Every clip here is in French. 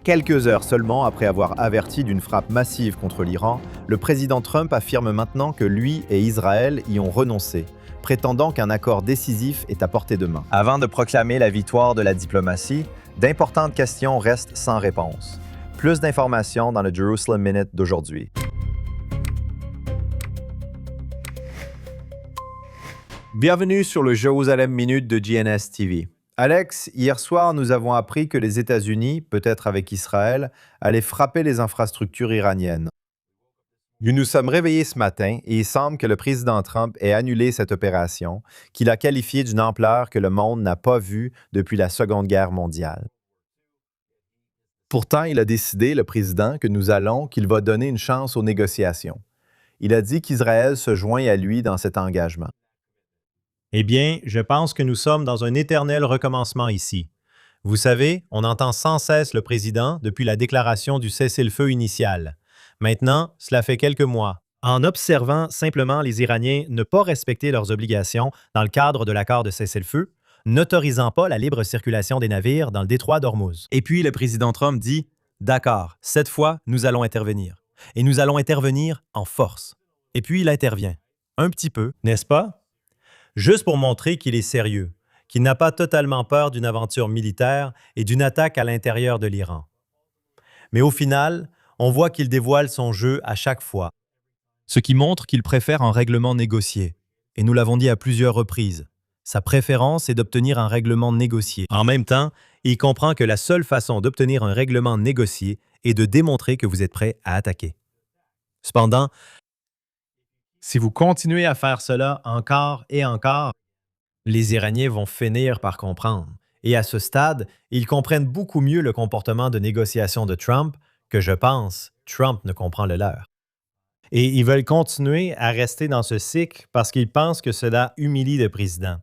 Quelques heures seulement après avoir averti d'une frappe massive contre l'Iran, le président Trump affirme maintenant que lui et Israël y ont renoncé, prétendant qu'un accord décisif est à portée de main. Avant de proclamer la victoire de la diplomatie, d'importantes questions restent sans réponse. Plus d'informations dans le Jerusalem Minute d'aujourd'hui. Bienvenue sur le Jérusalem Minute de GNS TV. Alex, hier soir, nous avons appris que les États-Unis, peut-être avec Israël, allaient frapper les infrastructures iraniennes. Nous nous sommes réveillés ce matin et il semble que le président Trump ait annulé cette opération, qu'il a qualifiée d'une ampleur que le monde n'a pas vue depuis la Seconde Guerre mondiale. Pourtant, il a décidé, le président, qu'il va donner une chance aux négociations. Il a dit qu'Israël se joint à lui dans cet engagement. Eh bien, je pense que nous sommes dans un éternel recommencement ici. Vous savez, on entend sans cesse le président depuis la déclaration du cessez-le-feu initial. Maintenant, cela fait quelques mois. En observant simplement les Iraniens ne pas respecter leurs obligations dans le cadre de l'accord de cessez-le-feu, n'autorisant pas la libre circulation des navires dans le détroit d'Ormuz. Et puis le président Trump dit « D'accord, cette fois, nous allons intervenir. Et nous allons intervenir en force. » Et puis il intervient. Un petit peu, n'est-ce pas? Juste pour montrer qu'il est sérieux, qu'il n'a pas totalement peur d'une aventure militaire et d'une attaque à l'intérieur de l'Iran. Mais au final, on voit qu'il dévoile son jeu à chaque fois, ce qui montre qu'il préfère un règlement négocié. Et nous l'avons dit à plusieurs reprises, sa préférence est d'obtenir un règlement négocié. En même temps, il comprend que la seule façon d'obtenir un règlement négocié est de démontrer que vous êtes prêt à attaquer. Cependant, si vous continuez à faire cela encore et encore, les Iraniens vont finir par comprendre. Et à ce stade, ils comprennent beaucoup mieux le comportement de négociation de Trump que, je pense, Trump ne comprend le leur. Et ils veulent continuer à rester dans ce cycle parce qu'ils pensent que cela humilie le président.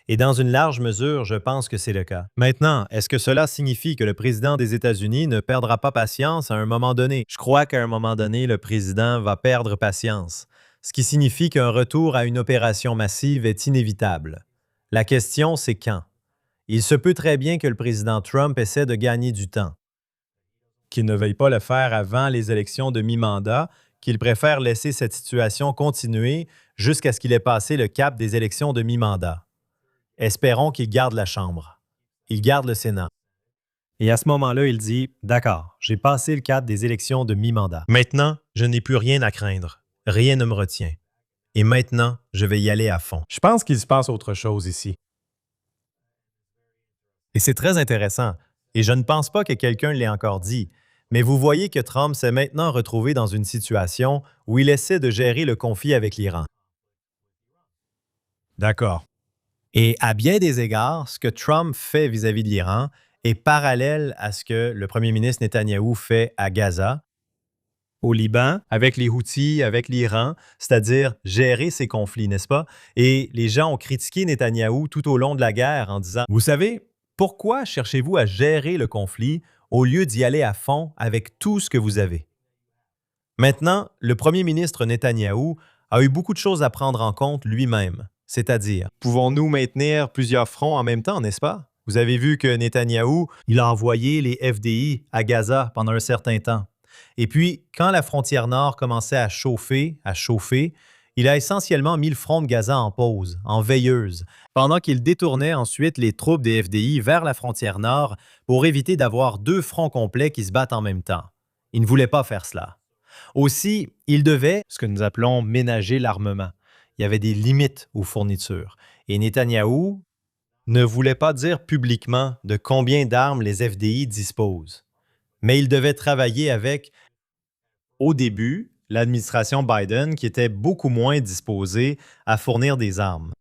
Et dans une large mesure, je pense que c'est le cas. Maintenant, est-ce que cela signifie que le président des États-Unis ne perdra pas patience à un moment donné? Je crois qu'à un moment donné, le président va perdre patience, ce qui signifie qu'un retour à une opération massive est inévitable. La question, c'est quand? Il se peut très bien que le président Trump essaie de gagner du temps, qu'il ne veuille pas le faire avant les élections de mi-mandat, qu'il préfère laisser cette situation continuer jusqu'à ce qu'il ait passé le cap des élections de mi-mandat. Espérons qu'il garde la Chambre. Il garde le Sénat. Et à ce moment-là, il dit « D'accord, j'ai passé le cap des élections de mi-mandat. Maintenant, je n'ai plus rien à craindre. Rien ne me retient. Et maintenant, je vais y aller à fond. » Je pense qu'il se passe autre chose ici. Et c'est très intéressant. Et je ne pense pas que quelqu'un l'ait encore dit. Mais vous voyez que Trump s'est maintenant retrouvé dans une situation où il essaie de gérer le conflit avec l'Iran. D'accord. Et à bien des égards, ce que Trump fait vis-à-vis de l'Iran est parallèle à ce que le premier ministre Netanyahou fait à Gaza, au Liban, avec les Houthis, avec l'Iran, c'est-à-dire gérer ces conflits, n'est-ce pas? Et les gens ont critiqué Netanyahou tout au long de la guerre en disant « Vous savez, pourquoi cherchez-vous à gérer le conflit au lieu d'y aller à fond avec tout ce que vous avez? » Maintenant, le premier ministre Netanyahou a eu beaucoup de choses à prendre en compte lui-même, c'est-à-dire, pouvons-nous maintenir plusieurs fronts en même temps, n'est-ce pas? Vous avez vu que Netanyahou, il a envoyé les FDI à Gaza pendant un certain temps. Et puis, quand la frontière nord commençait à chauffer, il a essentiellement mis le front de Gaza en pause, en veilleuse, pendant qu'il détournait ensuite les troupes des FDI vers la frontière nord pour éviter d'avoir deux fronts complets qui se battent en même temps. Il ne voulait pas faire cela. Aussi, il devait, ce que nous appelons ménager l'armement. Il y avait des limites aux fournitures. Et Netanyahou ne voulait pas dire publiquement de combien d'armes les FDI disposent. Mais il devait travailler avec, au début, l'administration Biden qui était beaucoup moins disposée à fournir des armes.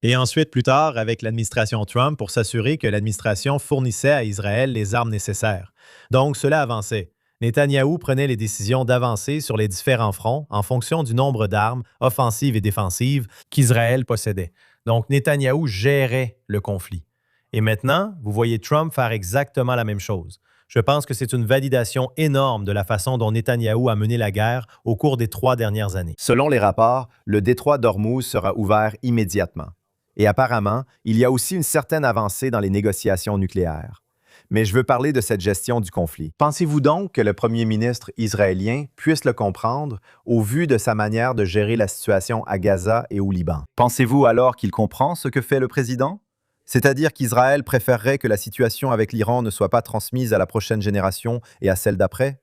Et ensuite, plus tard, avec l'administration Trump pour s'assurer que l'administration fournissait à Israël les armes nécessaires. Donc, cela avançait. Netanyahou prenait les décisions d'avancer sur les différents fronts en fonction du nombre d'armes, offensives et défensives, qu'Israël possédait. Donc, Netanyahou gérait le conflit. Et maintenant, vous voyez Trump faire exactement la même chose. Je pense que c'est une validation énorme de la façon dont Netanyahou a mené la guerre au cours des 3 dernières années. Selon les rapports, le détroit d'Ormuz sera ouvert immédiatement. Et apparemment, il y a aussi une certaine avancée dans les négociations nucléaires. Mais je veux parler de cette gestion du conflit. Pensez-vous donc que le premier ministre israélien puisse le comprendre au vu de sa manière de gérer la situation à Gaza et au Liban? Pensez-vous alors qu'il comprend ce que fait le président? C'est-à-dire qu'Israël préférerait que la situation avec l'Iran ne soit pas transmise à la prochaine génération et à celle d'après?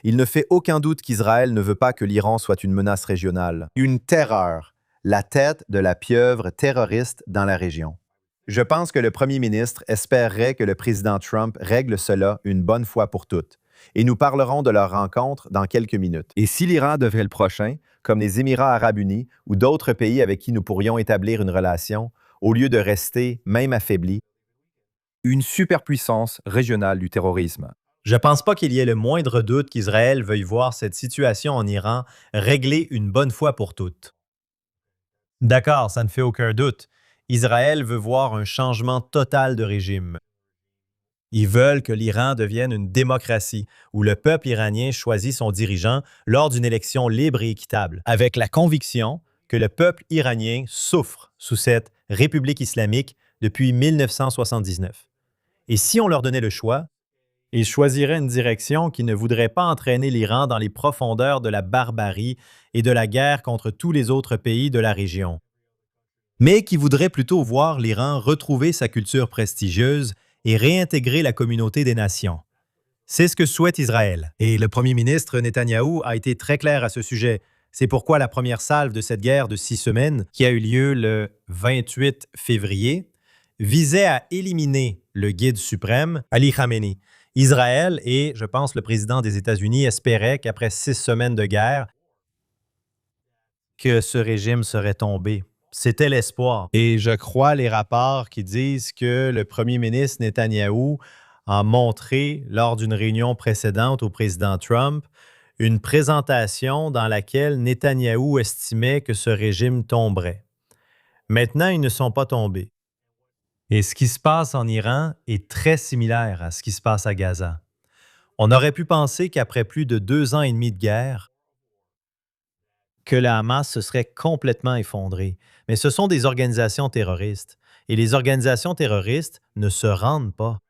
Il ne fait aucun doute qu'Israël ne veut pas que l'Iran soit une menace régionale. Une terreur, la tête de la pieuvre terroriste dans la région. Je pense que le premier ministre espérerait que le président Trump règle cela une bonne fois pour toutes. Et nous parlerons de leur rencontre dans quelques minutes. Et si l'Iran devrait le prochain, comme les Émirats arabes unis ou d'autres pays avec qui nous pourrions établir une relation, au lieu de rester, même affaiblis, une superpuissance régionale du terrorisme. Je pense pas qu'il y ait le moindre doute qu'Israël veuille voir cette situation en Iran réglée une bonne fois pour toutes. D'accord, ça ne fait aucun doute. Israël veut voir un changement total de régime. Ils veulent que l'Iran devienne une démocratie, où le peuple iranien choisit son dirigeant lors d'une élection libre et équitable, avec la conviction que le peuple iranien souffre sous cette république islamique depuis 1979. Et si on leur donnait le choix, ils choisiraient une direction qui ne voudrait pas entraîner l'Iran dans les profondeurs de la barbarie et de la guerre contre tous les autres pays de la région, mais qui voudrait plutôt voir l'Iran retrouver sa culture prestigieuse et réintégrer la communauté des nations. C'est ce que souhaite Israël. Et le premier ministre Netanyahou a été très clair à ce sujet. C'est pourquoi la première salve de cette guerre de 6 semaines, qui a eu lieu le 28 février, visait à éliminer le guide suprême, Ali Khamenei. Israël et, je pense, le président des États-Unis espéraient qu'après 6 semaines de guerre, que ce régime serait tombé. C'était l'espoir. Et je crois les rapports qui disent que le premier ministre Netanyahou a montré, lors d'une réunion précédente au président Trump, une présentation dans laquelle Netanyahou estimait que ce régime tomberait. Maintenant, ils ne sont pas tombés. Et ce qui se passe en Iran est très similaire à ce qui se passe à Gaza. On aurait pu penser qu'après plus de 2 ans et demi de guerre, que la Hamas se serait complètement effondrée. Mais ce sont des organisations terroristes. Et les organisations terroristes ne se rendent pas.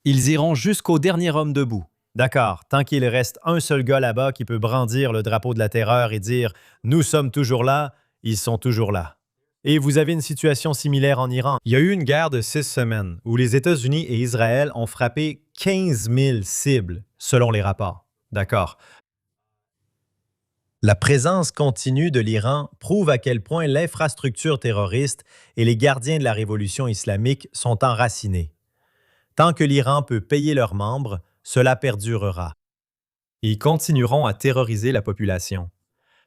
Ils iront jusqu'au dernier homme debout. D'accord, tant qu'il reste un seul gars là-bas qui peut brandir le drapeau de la terreur et dire « Nous sommes toujours là », ils sont toujours là. Et vous avez une situation similaire en Iran. Il y a eu une guerre de 6 semaines où les États-Unis et Israël ont frappé 15 000 cibles, selon les rapports. D'accord. La présence continue de l'Iran prouve à quel point l'infrastructure terroriste et les gardiens de la révolution islamique sont enracinés. Tant que l'Iran peut payer leurs membres, cela perdurera. Ils continueront à terroriser la population.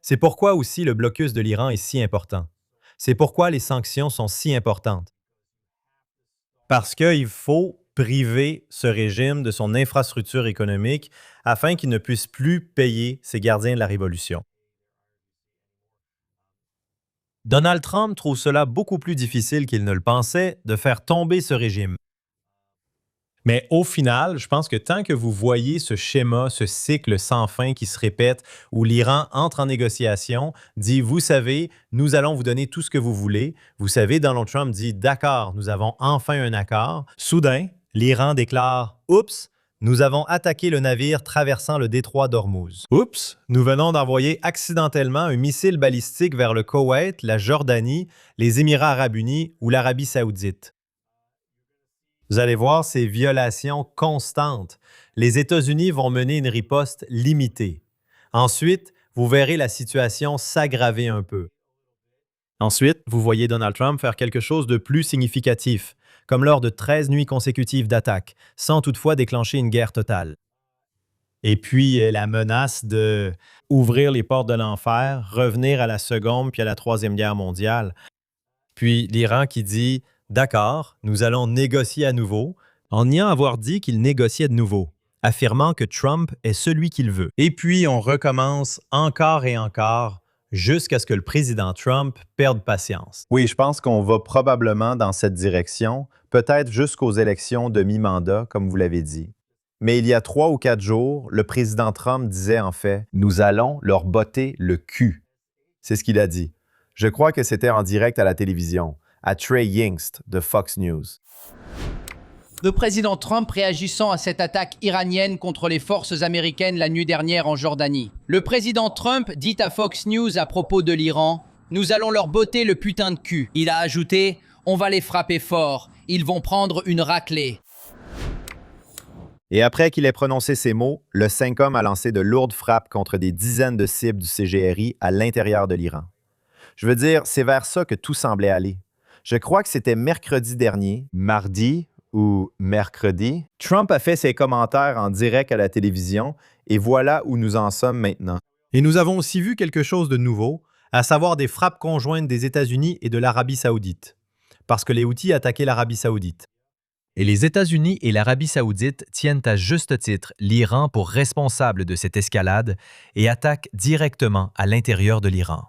C'est pourquoi aussi le blocus de l'Iran est si important. C'est pourquoi les sanctions sont si importantes. Parce qu'il faut priver ce régime de son infrastructure économique afin qu'il ne puisse plus payer ses gardiens de la révolution. Donald Trump trouve cela beaucoup plus difficile qu'il ne le pensait de faire tomber ce régime. Mais au final, je pense que tant que vous voyez ce schéma, ce cycle sans fin qui se répète, où l'Iran entre en négociation, dit « Vous savez, nous allons vous donner tout ce que vous voulez », vous savez, Donald Trump dit « D'accord, nous avons enfin un accord ». Soudain, l'Iran déclare « Oups, nous avons attaqué le navire traversant le détroit d'Ormuz. Oups, nous venons d'envoyer accidentellement un missile balistique vers le Koweït, la Jordanie, les Émirats arabes unis ou l'Arabie saoudite. » Vous allez voir ces violations constantes. Les États-Unis vont mener une riposte limitée. Ensuite, vous verrez la situation s'aggraver un peu. Ensuite, vous voyez Donald Trump faire quelque chose de plus significatif, comme lors de 13 nuits consécutives d'attaque, sans toutefois déclencher une guerre totale. Et puis, la menace de ouvrir les portes de l'enfer, revenir à la Seconde puis à la Troisième Guerre mondiale. Puis l'Iran qui dit « D'accord, nous allons négocier à nouveau », en niant avoir dit qu'il négociait de nouveau, affirmant que Trump est celui qu'il veut. Et puis, on recommence encore et encore jusqu'à ce que le président Trump perde patience. Oui, je pense qu'on va probablement dans cette direction, peut-être jusqu'aux élections de mi-mandat, comme vous l'avez dit. Mais il y a 3 ou 4 jours, le président Trump disait en fait « Nous allons leur botter le cul ». C'est ce qu'il a dit. Je crois que c'était en direct à la télévision, à Trey Yingst de Fox News. Le président Trump réagissant à cette attaque iranienne contre les forces américaines la nuit dernière en Jordanie. Le président Trump dit à Fox News à propos de l'Iran « Nous allons leur botter le putain de cul ». Il a ajouté « On va les frapper fort, ils vont prendre une raclée ». Et après qu'il ait prononcé ces mots, le CENTCOM a lancé de lourdes frappes contre des dizaines de cibles du CGRI à l'intérieur de l'Iran. Je veux dire, c'est vers ça que tout semblait aller. Je crois que c'était mercredi dernier, mardi ou mercredi, Trump a fait ses commentaires en direct à la télévision et voilà où nous en sommes maintenant. Et nous avons aussi vu quelque chose de nouveau, à savoir des frappes conjointes des États-Unis et de l'Arabie saoudite, parce que les Houthis attaquaient l'Arabie saoudite. Et les États-Unis et l'Arabie saoudite tiennent à juste titre l'Iran pour responsable de cette escalade et attaquent directement à l'intérieur de l'Iran.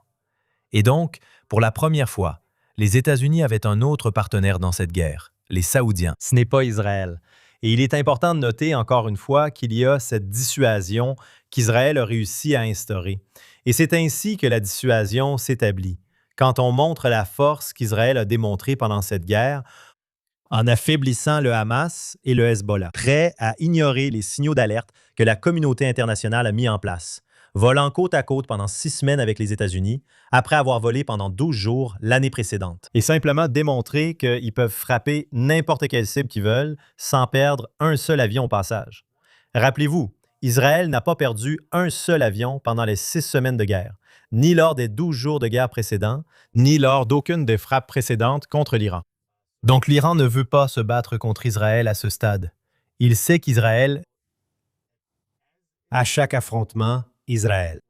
Et donc, pour la première fois, les États-Unis avaient un autre partenaire dans cette guerre, les Saoudiens. Ce n'est pas Israël. Et il est important de noter encore une fois qu'il y a cette dissuasion qu'Israël a réussi à instaurer. Et c'est ainsi que la dissuasion s'établit. Quand on montre la force qu'Israël a démontrée pendant cette guerre, en affaiblissant le Hamas et le Hezbollah, prêts à ignorer les signaux d'alerte que la communauté internationale a mis en place, volant côte à côte pendant 6 semaines avec les États-Unis, après avoir volé pendant 12 jours l'année précédente. Et simplement démontrer qu'ils peuvent frapper n'importe quelle cible qu'ils veulent sans perdre un seul avion au passage. Rappelez-vous, Israël n'a pas perdu un seul avion pendant les 6 semaines de guerre, ni lors des 12 jours de guerre précédents, ni lors d'aucune des frappes précédentes contre l'Iran. Donc l'Iran ne veut pas se battre contre Israël à ce stade. Il sait qu'Israël, à chaque affrontement, Israël.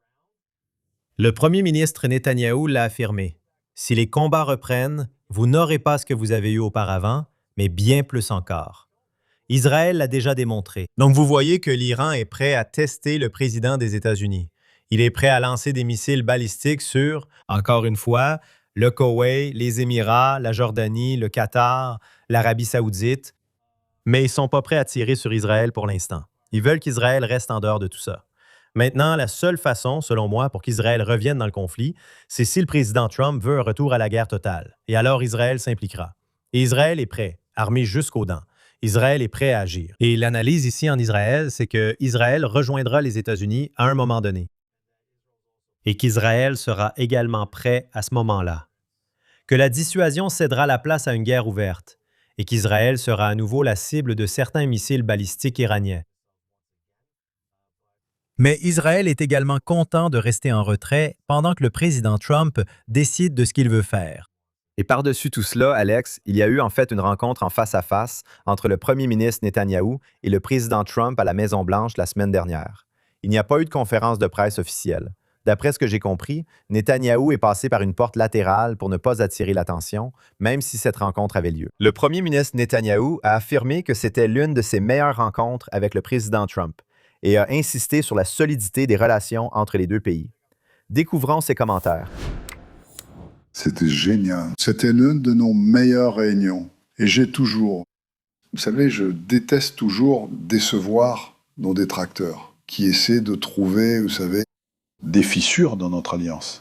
Le premier ministre Netanyahou l'a affirmé. Si les combats reprennent, vous n'aurez pas ce que vous avez eu auparavant, mais bien plus encore. Israël l'a déjà démontré. Donc vous voyez que l'Iran est prêt à tester le président des États-Unis. Il est prêt à lancer des missiles balistiques sur, encore une fois, le Koweït, les Émirats, la Jordanie, le Qatar, l'Arabie saoudite, mais ils ne sont pas prêts à tirer sur Israël pour l'instant. Ils veulent qu'Israël reste en dehors de tout ça. Maintenant, la seule façon, selon moi, pour qu'Israël revienne dans le conflit, c'est si le président Trump veut un retour à la guerre totale. Et alors Israël s'impliquera. Et Israël est prêt, armé jusqu'aux dents. Israël est prêt à agir. Et l'analyse ici en Israël, c'est qu'Israël rejoindra les États-Unis à un moment donné. Et qu'Israël sera également prêt à ce moment-là. Que la dissuasion cédera la place à une guerre ouverte et qu'Israël sera à nouveau la cible de certains missiles balistiques iraniens. Mais Israël est également content de rester en retrait pendant que le président Trump décide de ce qu'il veut faire. Et par-dessus tout cela, Alex, il y a eu en fait une rencontre en face à face entre le premier ministre Netanyahou et le président Trump à la Maison-Blanche la semaine dernière. Il n'y a pas eu de conférence de presse officielle. D'après ce que j'ai compris, Netanyahou est passé par une porte latérale pour ne pas attirer l'attention, même si cette rencontre avait lieu. Le premier ministre Netanyahou a affirmé que c'était l'une de ses meilleures rencontres avec le président Trump et a insisté sur la solidité des relations entre les deux pays. Découvrons ses commentaires. C'était génial. C'était l'une de nos meilleures réunions. Et j'ai toujours... Vous savez, je déteste toujours décevoir nos détracteurs qui essaient de trouver, vous savez, des fissures dans notre alliance.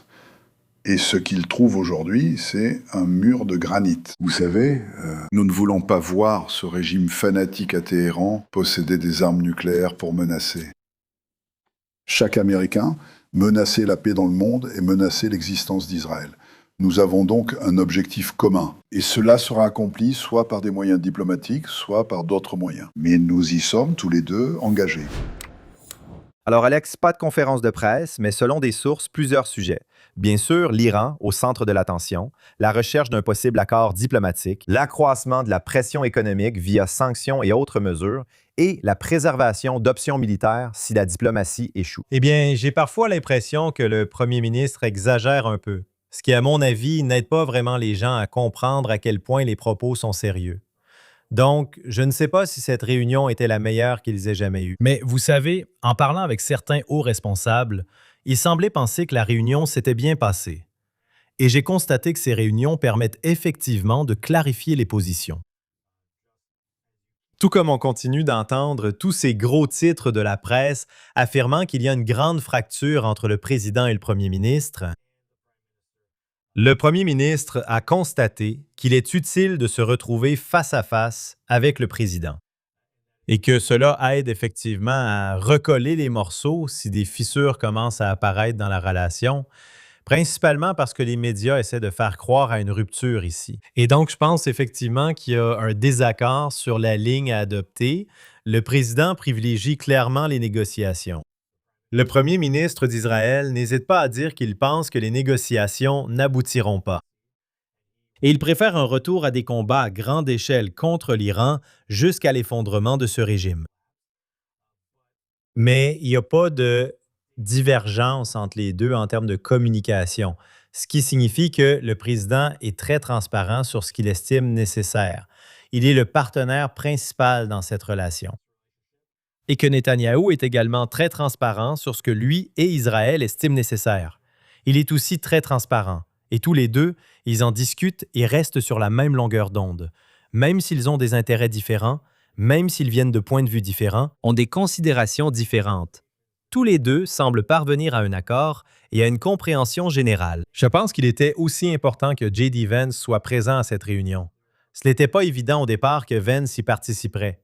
Et ce qu'ils trouvent aujourd'hui, c'est un mur de granit. Vous savez, nous ne voulons pas voir ce régime fanatique à Téhéran posséder des armes nucléaires pour menacer. Chaque Américain menacer la paix dans le monde et menacer l'existence d'Israël. Nous avons donc un objectif commun. Et cela sera accompli soit par des moyens diplomatiques, soit par d'autres moyens. Mais nous y sommes tous les deux engagés. Alors Alex, pas de conférence de presse, mais selon des sources, plusieurs sujets. Bien sûr, l'Iran, au centre de l'attention, la recherche d'un possible accord diplomatique, l'accroissement de la pression économique via sanctions et autres mesures, et la préservation d'options militaires si la diplomatie échoue. Eh bien, j'ai parfois l'impression que le premier ministre exagère un peu, ce qui, à mon avis, n'aide pas vraiment les gens à comprendre à quel point les propos sont sérieux. Donc, je ne sais pas si cette réunion était la meilleure qu'ils aient jamais eue. Mais vous savez, en parlant avec certains hauts responsables, ils semblaient penser que la réunion s'était bien passée. Et j'ai constaté que ces réunions permettent effectivement de clarifier les positions. Tout comme on continue d'entendre tous ces gros titres de la presse affirmant qu'il y a une grande fracture entre le président et le premier ministre, Le premier ministre a constaté qu'il est utile de se retrouver face à face avec le président et que cela aide effectivement à recoller les morceaux si des fissures commencent à apparaître dans la relation, principalement parce que les médias essaient de faire croire à une rupture ici. Et donc, je pense effectivement qu'il y a un désaccord sur la ligne à adopter. Le président privilégie clairement les négociations. Le premier ministre d'Israël n'hésite pas à dire qu'il pense que les négociations n'aboutiront pas. Et il préfère un retour à des combats à grande échelle contre l'Iran jusqu'à l'effondrement de ce régime. Mais il n'y a pas de divergence entre les deux en termes de communication, ce qui signifie que le président est très transparent sur ce qu'il estime nécessaire. Il est le partenaire principal dans cette relation. Et que Netanyahou est également très transparent sur ce que lui et Israël estiment nécessaire. Il est aussi très transparent. Et tous les deux, ils en discutent et restent sur la même longueur d'onde. Même s'ils ont des intérêts différents, même s'ils viennent de points de vue différents, ont des considérations différentes. Tous les deux semblent parvenir à un accord et à une compréhension générale. Je pense qu'il était aussi important que J.D. Vance soit présent à cette réunion. Ce n'était pas évident au départ que Vance y participerait.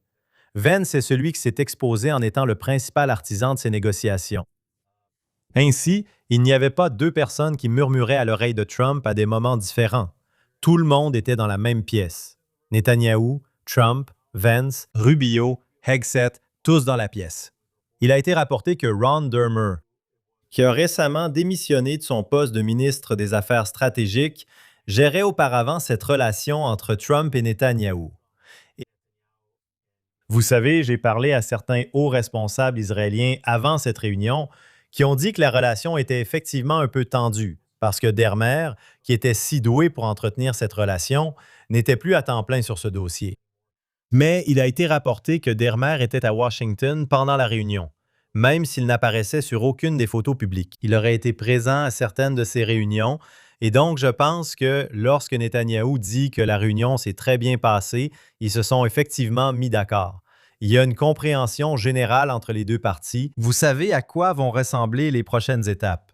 Vance est celui qui s'est exposé en étant le principal artisan de ces négociations. Ainsi, il n'y avait pas deux personnes qui murmuraient à l'oreille de Trump à des moments différents. Tout le monde était dans la même pièce. Netanyahou, Trump, Vance, Rubio, Hegseth, tous dans la pièce. Il a été rapporté que Ron Dermer, qui a récemment démissionné de son poste de ministre des Affaires stratégiques, gérait auparavant cette relation entre Trump et Netanyahou. Vous savez, j'ai parlé à certains hauts responsables israéliens avant cette réunion qui ont dit que la relation était effectivement un peu tendue parce que Dermer, qui était si doué pour entretenir cette relation, n'était plus à temps plein sur ce dossier. Mais il a été rapporté que Dermer était à Washington pendant la réunion, même s'il n'apparaissait sur aucune des photos publiques. Il aurait été présent à certaines de ces réunions et donc je pense que lorsque Netanyahou dit que la réunion s'est très bien passée, ils se sont effectivement mis d'accord. Il y a une compréhension générale entre les deux parties. Vous savez à quoi vont ressembler les prochaines étapes.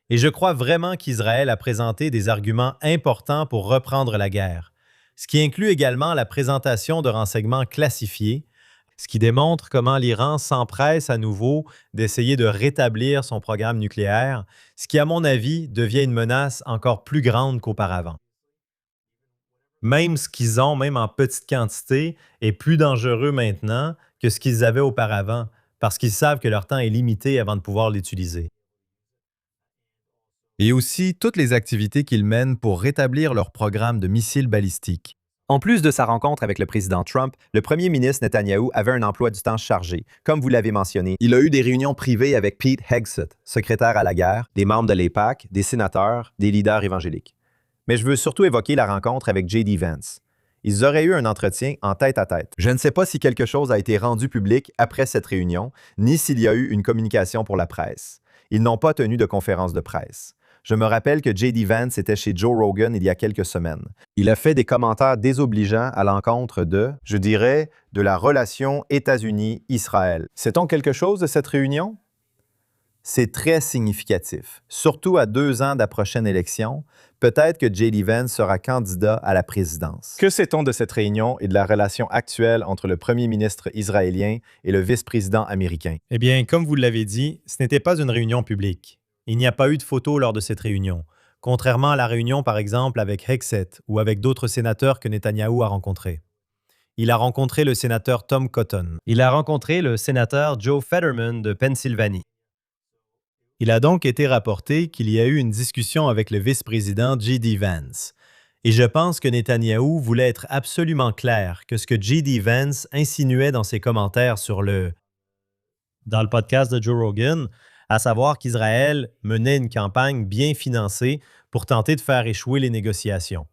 Et je crois vraiment qu'Israël a présenté des arguments importants pour reprendre la guerre, ce qui inclut également la présentation de renseignements classifiés, ce qui démontre comment l'Iran s'empresse à nouveau d'essayer de rétablir son programme nucléaire, ce qui, à mon avis, devient une menace encore plus grande qu'auparavant. Même ce qu'ils ont, même en petite quantité, est plus dangereux maintenant que ce qu'ils avaient auparavant, parce qu'ils savent que leur temps est limité avant de pouvoir l'utiliser. Et aussi toutes les activités qu'ils mènent pour rétablir leur programme de missiles balistiques. En plus de sa rencontre avec le président Trump, le premier ministre Netanyahou avait un emploi du temps chargé. Comme vous l'avez mentionné, il a eu des réunions privées avec Pete Hegseth, secrétaire à la guerre, des membres de l'AIPAC, des sénateurs, des leaders évangéliques. Mais je veux surtout évoquer la rencontre avec J.D. Vance. Ils auraient eu un entretien en tête-à-tête. Je ne sais pas si quelque chose a été rendu public après cette réunion, ni s'il y a eu une communication pour la presse. Ils n'ont pas tenu de conférence de presse. Je me rappelle que J.D. Vance était chez Joe Rogan il y a quelques semaines. Il a fait des commentaires désobligeants à l'encontre de, je dirais, de la relation États-Unis-Israël. Sait-on quelque chose de cette réunion? C'est très significatif, surtout à 2 ans de la prochaine élection. Peut-être que J.D. Vance sera candidat à la présidence. Que sait-on de cette réunion et de la relation actuelle entre le premier ministre israélien et le vice-président américain? Eh bien, comme vous l'avez dit, ce n'était pas une réunion publique. Il n'y a pas eu de photos lors de cette réunion, contrairement à la réunion, par exemple, avec Hegseth ou avec d'autres sénateurs que Netanyahou a rencontrés. Il a rencontré le sénateur Tom Cotton. Il a rencontré le sénateur Joe Fetterman de Pennsylvanie. Il a donc été rapporté qu'il y a eu une discussion avec le vice-président J.D. Vance. Et je pense que Netanyahou voulait être absolument clair que ce que J.D. Vance insinuait dans ses commentaires dans le podcast de Joe Rogan, à savoir qu'Israël menait une campagne bien financée pour tenter de faire échouer les négociations.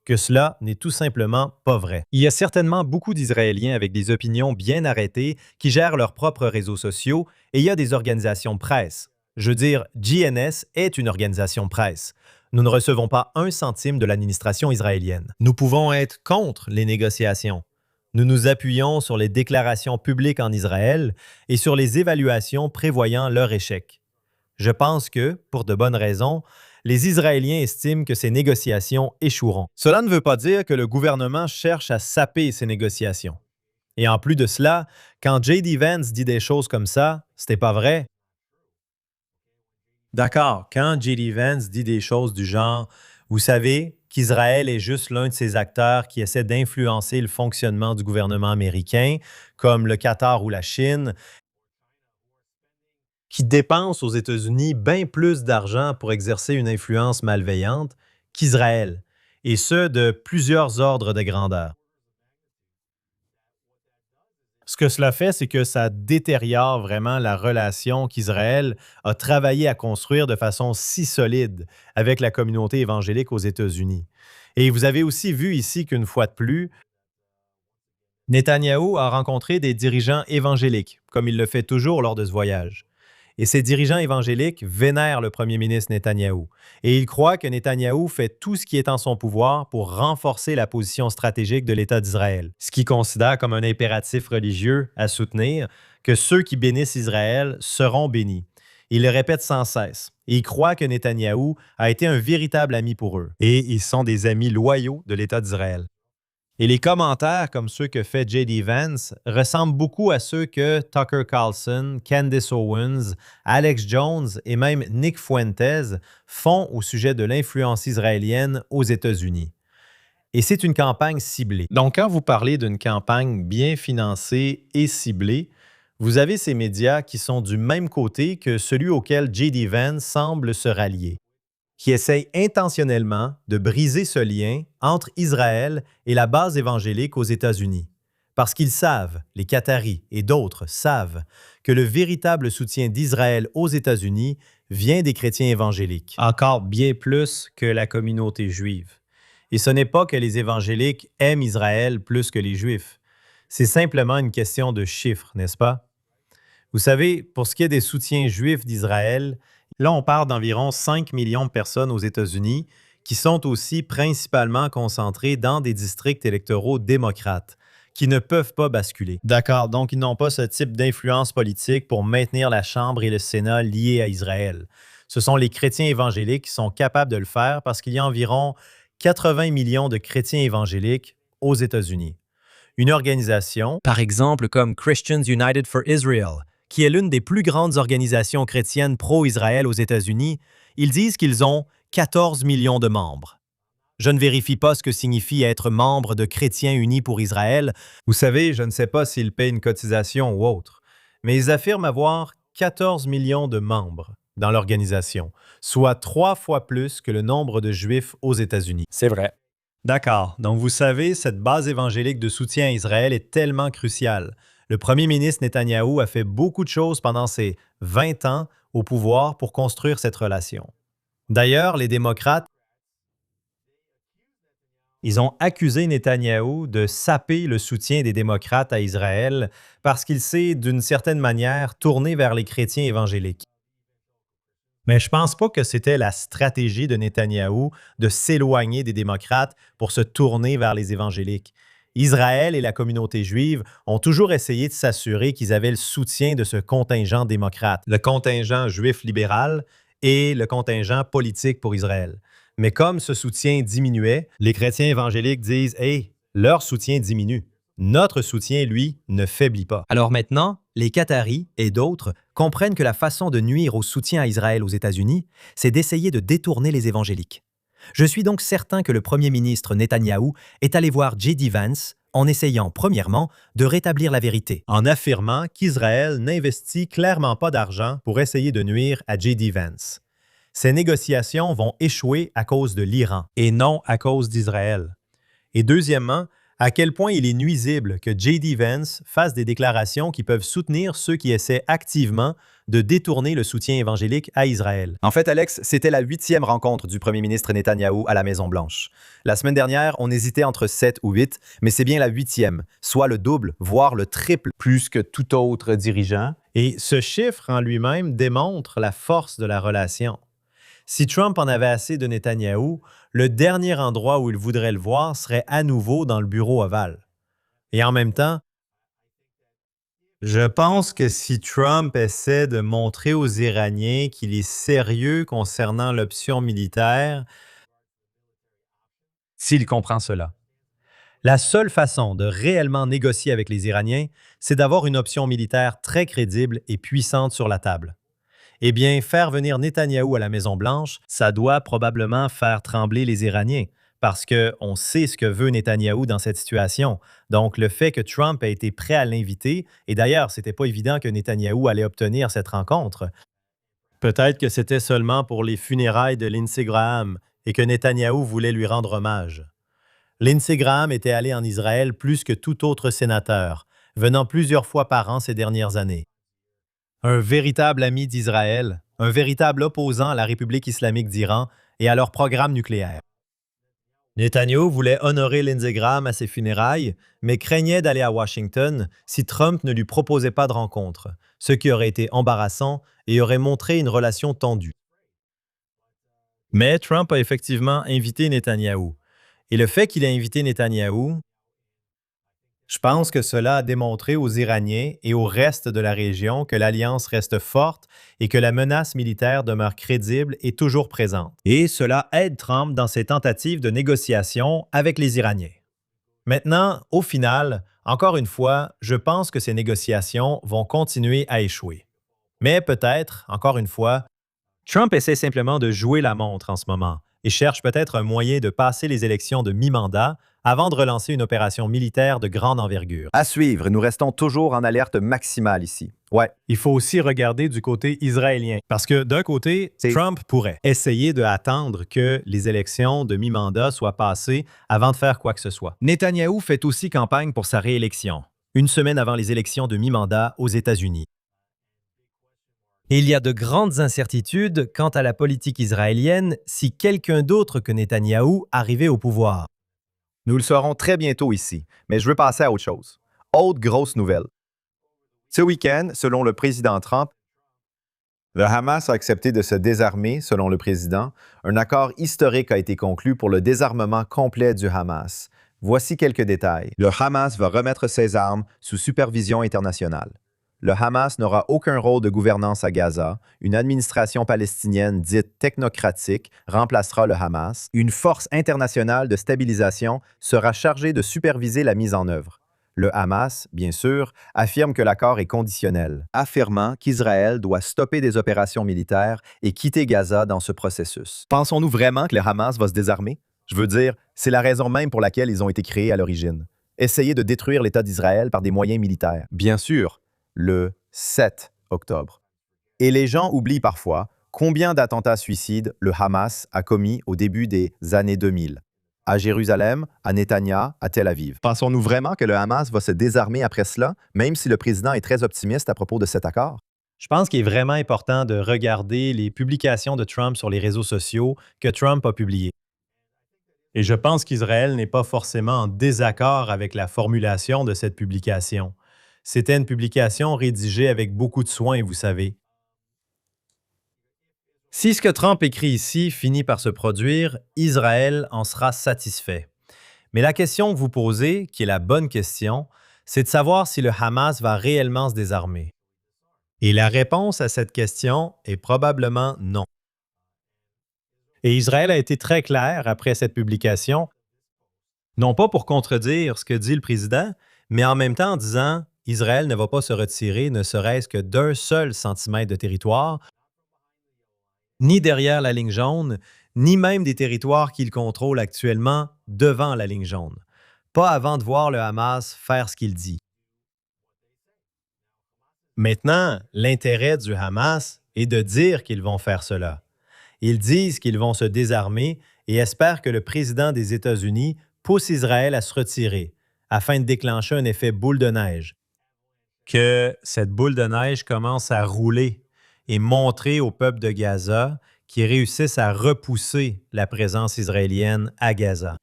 Que cela n'est tout simplement pas vrai. Il y a certainement beaucoup d'Israéliens avec des opinions bien arrêtées qui gèrent leurs propres réseaux sociaux et il y a des organisations presse. Je veux dire, JNS est une organisation presse. Nous ne recevons pas 1 centime de l'administration israélienne. Nous pouvons être contre les négociations. Nous nous appuyons sur les déclarations publiques en Israël et sur les évaluations prévoyant leur échec. Je pense que, pour de bonnes raisons, les Israéliens estiment que ces négociations échoueront. Cela ne veut pas dire que le gouvernement cherche à saper ces négociations. Et en plus de cela, quand J.D. Vance dit des choses comme ça, c'était pas vrai. D'accord, quand J.D. Vance dit des choses du genre « Vous savez qu'Israël est juste l'un de ces acteurs qui essaie d'influencer le fonctionnement du gouvernement américain, comme le Qatar ou la Chine, qui dépensent aux États-Unis bien plus d'argent pour exercer une influence malveillante qu'Israël, et ce, de plusieurs ordres de grandeur. » Ce que cela fait, c'est que ça détériore vraiment la relation qu'Israël a travaillé à construire de façon si solide avec la communauté évangélique aux États-Unis. Et vous avez aussi vu ici qu'une fois de plus, Netanyahou a rencontré des dirigeants évangéliques, comme il le fait toujours lors de ce voyage. Et ces dirigeants évangéliques vénèrent le premier ministre Netanyahou. Et ils croient que Netanyahou fait tout ce qui est en son pouvoir pour renforcer la position stratégique de l'État d'Israël, ce qu'ils considèrent comme un impératif religieux à soutenir, que ceux qui bénissent Israël seront bénis. Ils le répètent sans cesse. Et ils croient que Netanyahou a été un véritable ami pour eux. Et ils sont des amis loyaux de l'État d'Israël. Et les commentaires comme ceux que fait J.D. Vance ressemblent beaucoup à ceux que Tucker Carlson, Candace Owens, Alex Jones et même Nick Fuentes font au sujet de l'influence israélienne aux États-Unis. Et c'est une campagne ciblée. Donc, quand vous parlez d'une campagne bien financée et ciblée, vous avez ces médias qui sont du même côté que celui auquel J.D. Vance semble se rallier, qui essayent intentionnellement de briser ce lien entre Israël et la base évangélique aux États-Unis. Parce qu'ils savent, les Qataris et d'autres savent, que le véritable soutien d'Israël aux États-Unis vient des chrétiens évangéliques, encore bien plus que la communauté juive. Et ce n'est pas que les évangéliques aiment Israël plus que les Juifs. C'est simplement une question de chiffres, n'est-ce pas? Vous savez, pour ce qui est des soutiens juifs d'Israël, là, on parle d'environ 5 millions de personnes aux États-Unis qui sont aussi principalement concentrées dans des districts électoraux démocrates, qui ne peuvent pas basculer. D'accord, donc ils n'ont pas ce type d'influence politique pour maintenir la Chambre et le Sénat liés à Israël. Ce sont les chrétiens évangéliques qui sont capables de le faire parce qu'il y a environ 80 millions de chrétiens évangéliques aux États-Unis. Une organisation, par exemple comme Christians United for Israel, qui est l'une des plus grandes organisations chrétiennes pro-Israël aux États-Unis, ils disent qu'ils ont 14 millions de membres. Je ne vérifie pas ce que signifie être membre de Chrétiens unis pour Israël. Vous savez, je ne sais pas s'ils paient une cotisation ou autre, mais ils affirment avoir 14 millions de membres dans l'organisation, soit 3 fois plus que le nombre de Juifs aux États-Unis. C'est vrai. D'accord, donc vous savez, cette base évangélique de soutien à Israël est tellement cruciale. Le premier ministre Netanyahou a fait beaucoup de choses pendant ses 20 ans au pouvoir pour construire cette relation. D'ailleurs, les démocrates, ils ont accusé Netanyahou de saper le soutien des démocrates à Israël parce qu'il s'est, d'une certaine manière, tourné vers les chrétiens évangéliques. Mais je ne pense pas que c'était la stratégie de Netanyahou de s'éloigner des démocrates pour se tourner vers les évangéliques. Israël et la communauté juive ont toujours essayé de s'assurer qu'ils avaient le soutien de ce contingent démocrate, le contingent juif libéral et le contingent politique pour Israël. Mais comme ce soutien diminuait, les chrétiens évangéliques disent « Hey, leur soutien diminue. Notre soutien, lui, ne faiblit pas. » Alors maintenant, les Qataris et d'autres comprennent que la façon de nuire au soutien à Israël aux États-Unis, c'est d'essayer de détourner les évangéliques. Je suis donc certain que le premier ministre Netanyahou est allé voir J.D. Vance en essayant, premièrement, de rétablir la vérité, en affirmant qu'Israël n'investit clairement pas d'argent pour essayer de nuire à J.D. Vance. Ces négociations vont échouer à cause de l'Iran et non à cause d'Israël. Et deuxièmement, à quel point il est nuisible que J.D. Vance fasse des déclarations qui peuvent soutenir ceux qui essaient activement de détourner le soutien évangélique à Israël. En fait, Alex, c'était la 8e rencontre du premier ministre Netanyahou à la Maison-Blanche. La semaine dernière, on hésitait entre 7 ou 8, mais c'est bien la 8e, soit le double, voire le triple, plus que tout autre dirigeant. Et ce chiffre en lui-même démontre la force de la relation. Si Trump en avait assez de Netanyahou, le dernier endroit où il voudrait le voir serait à nouveau dans le bureau ovale. Et en même temps, Je pense que si Trump essaie de montrer aux Iraniens qu'il est sérieux concernant l'option militaire, s'il comprend cela. La seule façon de réellement négocier avec les Iraniens, c'est d'avoir une option militaire très crédible et puissante sur la table. Eh bien, faire venir Netanyahou à la Maison-Blanche, ça doit probablement faire trembler les Iraniens, parce qu'on sait ce que veut Netanyahou dans cette situation. Donc, le fait que Trump ait été prêt à l'inviter, et d'ailleurs, c'était pas évident que Netanyahou allait obtenir cette rencontre. Peut-être que c'était seulement pour les funérailles de Lindsey Graham et que Netanyahou voulait lui rendre hommage. Lindsey Graham était allé en Israël plus que tout autre sénateur, venant plusieurs fois par an ces dernières années. Un véritable ami d'Israël, un véritable opposant à la République islamique d'Iran et à leur programme nucléaire. Netanyahu voulait honorer Lindsey Graham à ses funérailles, mais craignait d'aller à Washington si Trump ne lui proposait pas de rencontre, ce qui aurait été embarrassant et aurait montré une relation tendue. Mais Trump a effectivement invité Netanyahou. Et le fait qu'il ait invité Netanyahou, je pense que cela a démontré aux Iraniens et au reste de la région que l'alliance reste forte et que la menace militaire demeure crédible et toujours présente. Et cela aide Trump dans ses tentatives de négociation avec les Iraniens. Maintenant, au final, encore une fois, je pense que ces négociations vont continuer à échouer. Mais peut-être, encore une fois, Trump essaie simplement de jouer la montre en ce moment et cherche peut-être un moyen de passer les élections de mi-mandat avant de relancer une opération militaire de grande envergure. À suivre, nous restons toujours en alerte maximale ici. Ouais, Il faut aussi regarder du côté israélien, parce que d'un côté, Trump pourrait essayer d'attendre que les élections de mi-mandat soient passées avant de faire quoi que ce soit. Netanyahou fait aussi campagne pour sa réélection. Une semaine avant les élections de mi-mandat aux États-Unis. Et il y a de grandes incertitudes quant à la politique israélienne si quelqu'un d'autre que Netanyahou arrivait au pouvoir. nous le saurons très bientôt ici, mais je veux passer à autre chose. Autre grosse nouvelle. Ce week-end, selon le président Trump, le Hamas a accepté de se désarmer, selon le président. Un accord historique a été conclu pour le désarmement complet du Hamas. Voici quelques détails. Le Hamas va remettre ses armes sous supervision internationale. Le Hamas n'aura aucun rôle de gouvernance à Gaza. Une administration palestinienne dite technocratique remplacera le Hamas. Une force internationale de stabilisation sera chargée de superviser la mise en œuvre. Le Hamas, bien sûr, affirme que l'accord est conditionnel, affirmant qu'Israël doit stopper des opérations militaires et quitter Gaza dans ce processus. Pensons-nous vraiment que le Hamas va se désarmer? Je veux dire, c'est la raison même pour laquelle ils ont été créés à l'origine. Essayer de détruire l'État d'Israël par des moyens militaires. Bien sûr, le 7 octobre. Et les gens oublient parfois combien d'attentats suicides le Hamas a commis au début des années 2000. À Jérusalem, à Netanya, à Tel Aviv. Pensons-nous vraiment que le Hamas va se désarmer après cela, même si le président est très optimiste à propos de cet accord? Je pense qu'il est vraiment important de regarder les publications de Trump sur les réseaux sociaux que Trump a publiées. Et je pense qu'Israël n'est pas forcément en désaccord avec la formulation de cette publication. C'était une publication rédigée avec beaucoup de soin, vous savez. Si ce que Trump écrit ici finit par se produire, Israël en sera satisfait. Mais la question que vous posez, qui est la bonne question, c'est de savoir si le Hamas va réellement se désarmer. Et la réponse à cette question est probablement non. Et Israël a été très clair après cette publication, non pas pour contredire ce que dit le président, mais en même temps en disant Israël ne va pas se retirer ne serait-ce que d'un seul centimètre de territoire, ni derrière la ligne jaune, ni même des territoires qu'il contrôle actuellement devant la ligne jaune. Pas avant de voir le Hamas faire ce qu'il dit. Maintenant, l'intérêt du Hamas est de dire qu'ils vont faire cela. Ils disent qu'ils vont se désarmer et espèrent que le président des États-Unis pousse Israël à se retirer afin de déclencher un effet boule de neige. Que cette boule de neige commence à rouler et montrer au peuple de Gaza qu'ils réussissent à repousser la présence israélienne à Gaza.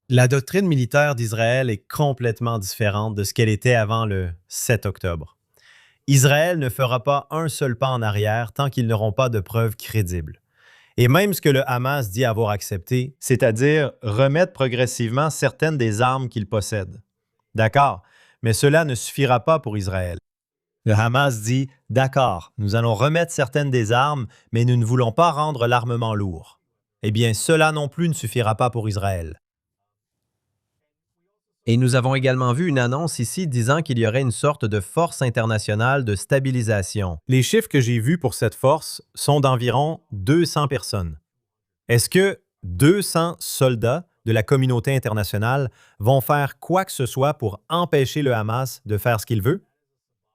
La doctrine militaire d'Israël est complètement différente de ce qu'elle était avant le 7 octobre. Israël ne fera pas un seul pas en arrière tant qu'ils n'auront pas de preuves crédibles. Et même ce que le Hamas dit avoir accepté, c'est-à-dire remettre progressivement certaines des armes qu'il possède. D'accord, mais cela ne suffira pas pour Israël. Le Hamas dit « D'accord, nous allons remettre certaines des armes, mais nous ne voulons pas rendre l'armement lourd. » Eh bien, cela non plus ne suffira pas pour Israël. Et nous avons également vu une annonce ici disant qu'il y aurait une sorte de force internationale de stabilisation. Les chiffres que j'ai vus pour cette force sont d'environ 200 personnes. Est-ce que 200 soldats de la communauté internationale vont faire quoi que ce soit pour empêcher le Hamas de faire ce qu'il veut?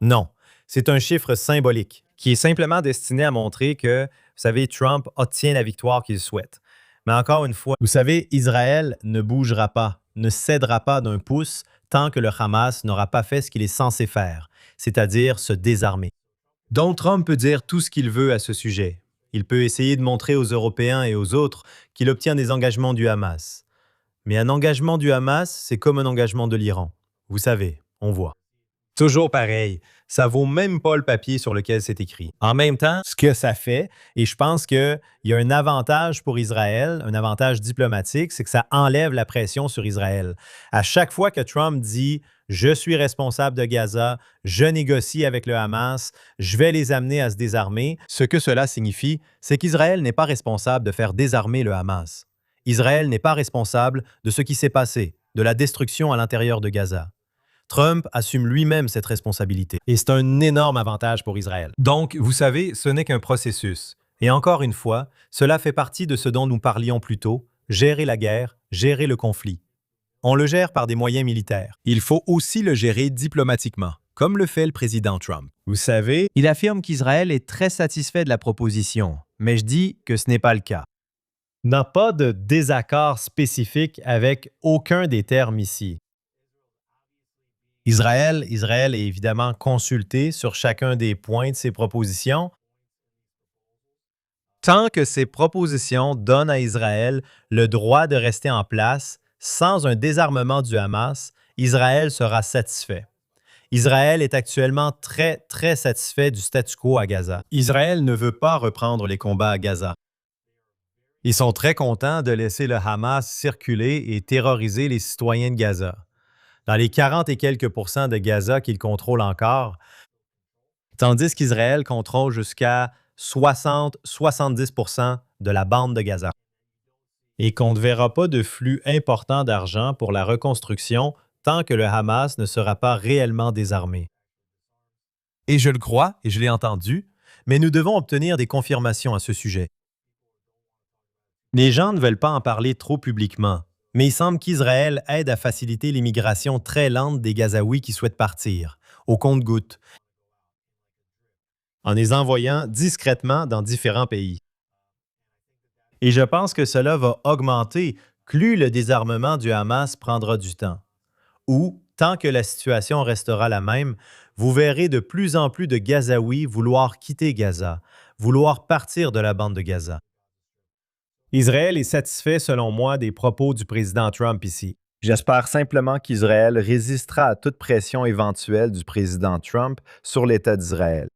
Non, c'est un chiffre symbolique qui est simplement destiné à montrer que, vous savez, Trump obtient la victoire qu'il souhaite. Mais encore une fois, vous savez, Israël ne bougera pas, ne cédera pas d'un pouce tant que le Hamas n'aura pas fait ce qu'il est censé faire, c'est-à-dire se désarmer. Donc Trump peut dire tout ce qu'il veut à ce sujet. Il peut essayer de montrer aux Européens et aux autres qu'il obtient des engagements du Hamas. Mais un engagement du Hamas, c'est comme un engagement de l'Iran. Vous savez, on voit. Toujours pareil, ça vaut même pas le papier sur lequel c'est écrit. En même temps, ce que ça fait, et je pense qu'il y a un avantage pour Israël, un avantage diplomatique, c'est que ça enlève la pression sur Israël. À chaque fois que Trump dit « Je suis responsable de Gaza, je négocie avec le Hamas, je vais les amener à se désarmer », ce que cela signifie, c'est qu'Israël n'est pas responsable de faire désarmer le Hamas. Israël n'est pas responsable de ce qui s'est passé, de la destruction à l'intérieur de Gaza. Trump assume lui-même cette responsabilité. Et c'est un énorme avantage pour Israël. Donc, vous savez, ce n'est qu'un processus. Et encore une fois, cela fait partie de ce dont nous parlions plus tôt, gérer la guerre, gérer le conflit. On le gère par des moyens militaires. Il faut aussi le gérer diplomatiquement, comme le fait le président Trump. Vous savez, Il affirme qu'Israël est très satisfait de la proposition, mais je dis que ce n'est pas le cas. n'a pas de désaccord spécifique avec aucun des termes ici. Israël est évidemment consulté sur chacun des points de ses propositions. Tant que ces propositions donnent à Israël le droit de rester en place sans un désarmement du Hamas, Israël sera satisfait. Israël est actuellement très, très satisfait du statu quo à Gaza. Israël ne veut pas reprendre les combats à Gaza. Ils sont très contents de laisser le Hamas circuler et terroriser les citoyens de Gaza. Dans les 40 et quelques pourcents de Gaza qu'ils contrôlent encore, tandis qu'Israël contrôle jusqu'à 60-70% de la bande de Gaza. Et qu'on ne verra pas de flux important d'argent pour la reconstruction tant que le Hamas ne sera pas réellement désarmé. Et je le crois, et je l'ai entendu, mais nous devons obtenir des confirmations à ce sujet. Les gens ne veulent pas en parler trop publiquement, mais il semble qu'Israël aide à faciliter l'immigration très lente des Gazaouis qui souhaitent partir, au compte-gouttes, en les envoyant discrètement dans différents pays. Et je pense que cela va augmenter plus le désarmement du Hamas prendra du temps. Ou, tant que la situation restera la même, vous verrez de plus en plus de Gazaouis vouloir quitter Gaza, vouloir partir de la bande de Gaza. Israël est satisfait, selon moi, des propos du président Trump ici. J'espère simplement qu'Israël résistera à toute pression éventuelle du président Trump sur l'État d'Israël.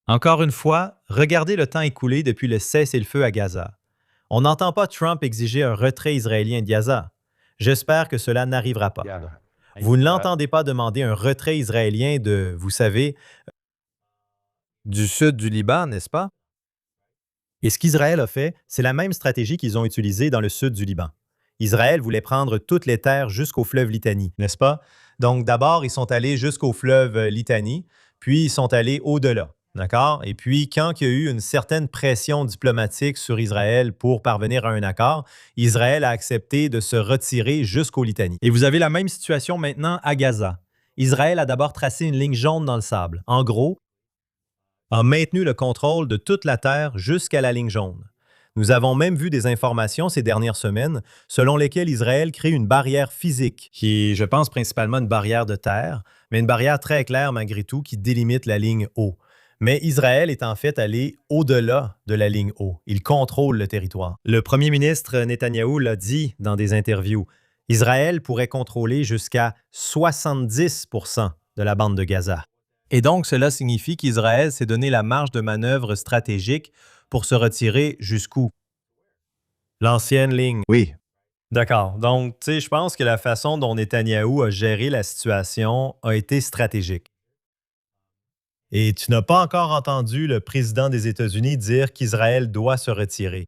Encore une fois, regardez le temps écoulé depuis le cessez-le-feu à Gaza. On n'entend pas Trump exiger un retrait israélien de Gaza. J'espère que cela n'arrivera pas. Vous ne l'entendez pas demander un retrait israélien de, vous savez, du sud du Liban, n'est-ce pas? Et ce qu'Israël a fait, c'est la même stratégie qu'ils ont utilisée dans le sud du Liban. Israël voulait prendre toutes les terres jusqu'au fleuve Litanie, n'est-ce pas? Donc d'abord, ils sont allés jusqu'au fleuve Litanie, puis ils sont allés au-delà, d'accord? Et puis quand il y a eu une certaine pression diplomatique sur Israël pour parvenir à un accord, Israël a accepté de se retirer jusqu'au Litanie. Et vous avez la même situation maintenant à Gaza. Israël a d'abord tracé une ligne jaune dans le sable. En gros, a maintenu le contrôle de toute la terre jusqu'à la ligne jaune. Nous avons même vu des informations ces dernières semaines selon lesquelles Israël crée une barrière physique, qui est, je pense, principalement une barrière de terre, mais une barrière très claire malgré tout qui délimite la ligne haut. Mais Israël est en fait allé au-delà de la ligne haut. Il contrôle le territoire. Le premier ministre Netanyahou l'a dit dans des interviews. Israël pourrait contrôler jusqu'à 70% de la bande de Gaza. Et donc, cela signifie qu'Israël s'est donné la marge de manœuvre stratégique pour se retirer jusqu'où? L'ancienne ligne. Oui, D'accord. Donc, tu sais, je pense que la façon dont Netanyahou a géré la situation a été stratégique. Et tu n'as pas encore entendu le président des États-Unis dire qu'Israël doit se retirer.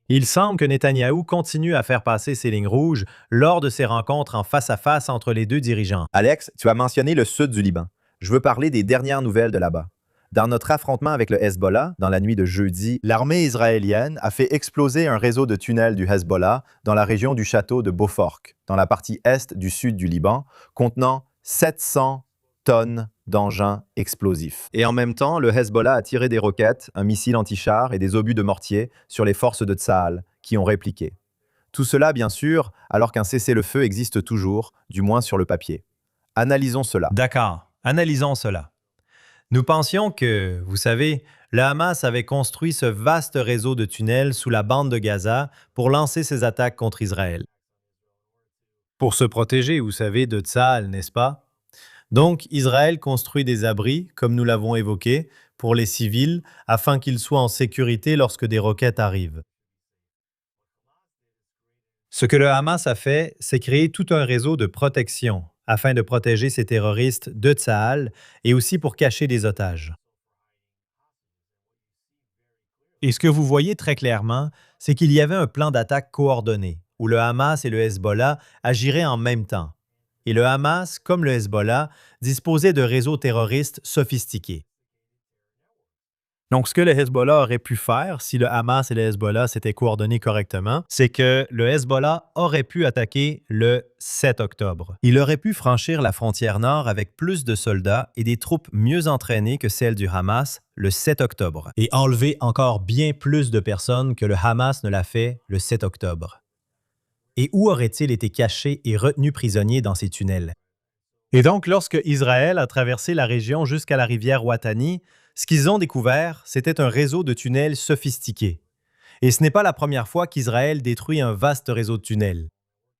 Il semble que Netanyahou continue à faire passer ses lignes rouges lors de ses rencontres en face-à-face entre les deux dirigeants. Alex, tu as mentionné le sud du Liban. Je veux parler des dernières nouvelles de là-bas. Dans notre affrontement avec le Hezbollah, dans la nuit de jeudi, l'armée israélienne a fait exploser un réseau de tunnels du Hezbollah dans la région du château de Beaufork, dans la partie est du sud du Liban, contenant 700 tonnes d'engins explosifs. Et en même temps, le Hezbollah a tiré des roquettes, un missile anti-char et des obus de mortier sur les forces de Tsahal, qui ont répliqué. Tout cela, bien sûr, alors qu'un cessez-le-feu existe toujours, du moins sur le papier. Analysons cela. D'accord, analysons cela. Nous pensions que, vous savez, le Hamas avait construit ce vaste réseau de tunnels sous la bande de Gaza pour lancer ses attaques contre Israël. Pour se protéger, vous savez, de Tsahal, n'est-ce pas? Donc, Israël construit des abris, comme nous l'avons évoqué, pour les civils, afin qu'ils soient en sécurité lorsque des roquettes arrivent. Ce que le Hamas a fait, c'est créer tout un réseau de protection afin de protéger ces terroristes de Tsahal et aussi pour cacher des otages. Et ce que vous voyez très clairement, c'est qu'il y avait un plan d'attaque coordonné, où le Hamas et le Hezbollah agiraient en même temps. Et le Hamas, comme le Hezbollah, disposait de réseaux terroristes sophistiqués. Donc, ce que le Hezbollah aurait pu faire si le Hamas et le Hezbollah s'étaient coordonnés correctement, c'est que le Hezbollah aurait pu attaquer le 7 octobre. Il aurait pu franchir la frontière nord avec plus de soldats et des troupes mieux entraînées que celles du Hamas le 7 octobre et enlever encore bien plus de personnes que le Hamas ne l'a fait le 7 octobre. Et où aurait-il été caché et retenu prisonnier dans ces tunnels? Et donc, lorsque Israël a traversé la région jusqu'à la rivière Ouatani, ce qu'ils ont découvert, c'était un réseau de tunnels sophistiqués. Et ce n'est pas la première fois qu'Israël détruit un vaste réseau de tunnels.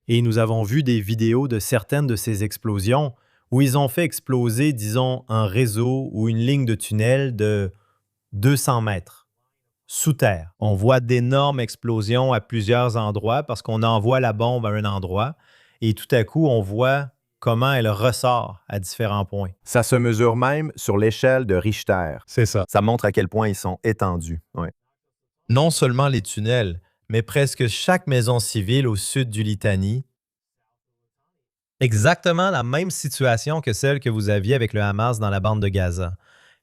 Et nous avons vu des vidéos de certaines de ces explosions où ils ont fait exploser, disons, un réseau ou une ligne de tunnels de 200 mètres sous terre. On voit d'énormes explosions à plusieurs endroits parce qu'on envoie la bombe à un endroit et tout à coup, on voit comment elle ressort à différents points. Ça se mesure même sur l'échelle de Richter. C'est ça. Ça montre à quel point ils sont étendus. Ouais. Non seulement les tunnels, mais presque chaque maison civile au sud du Litanie. Exactement la même situation que celle que vous aviez avec le Hamas dans la bande de Gaza.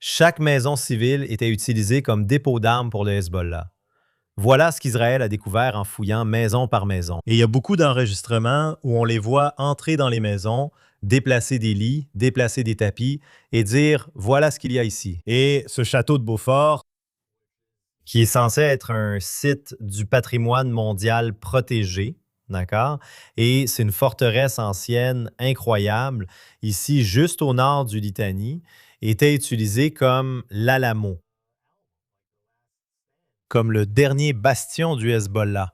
Chaque maison civile était utilisée comme dépôt d'armes pour le Hezbollah. Voilà ce qu'Israël a découvert en fouillant maison par maison. Et il y a beaucoup d'enregistrements où on les voit entrer dans les maisons, déplacer des lits, déplacer des tapis et dire « voilà ce qu'il y a ici ». Et ce château de Beaufort, qui est censé être un site du patrimoine mondial protégé, d'accord? Et c'est une forteresse ancienne incroyable, ici juste au nord du Litanie, était utilisé comme l'Alamo, comme le dernier bastion du Hezbollah.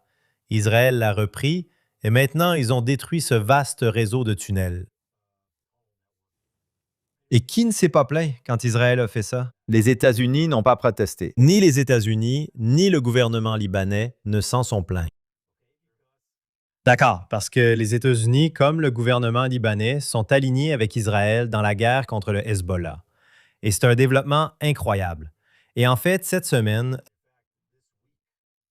Israël l'a repris et maintenant ils ont détruit ce vaste réseau de tunnels. Et qui ne s'est pas plaint quand Israël a fait ça? Les États-Unis n'ont pas protesté. Ni les États-Unis, ni le gouvernement libanais ne s'en sont plaints. D'accord, parce que les États-Unis, comme le gouvernement libanais, sont alignés avec Israël dans la guerre contre le Hezbollah. Et c'est un développement incroyable. Et en fait, cette semaine,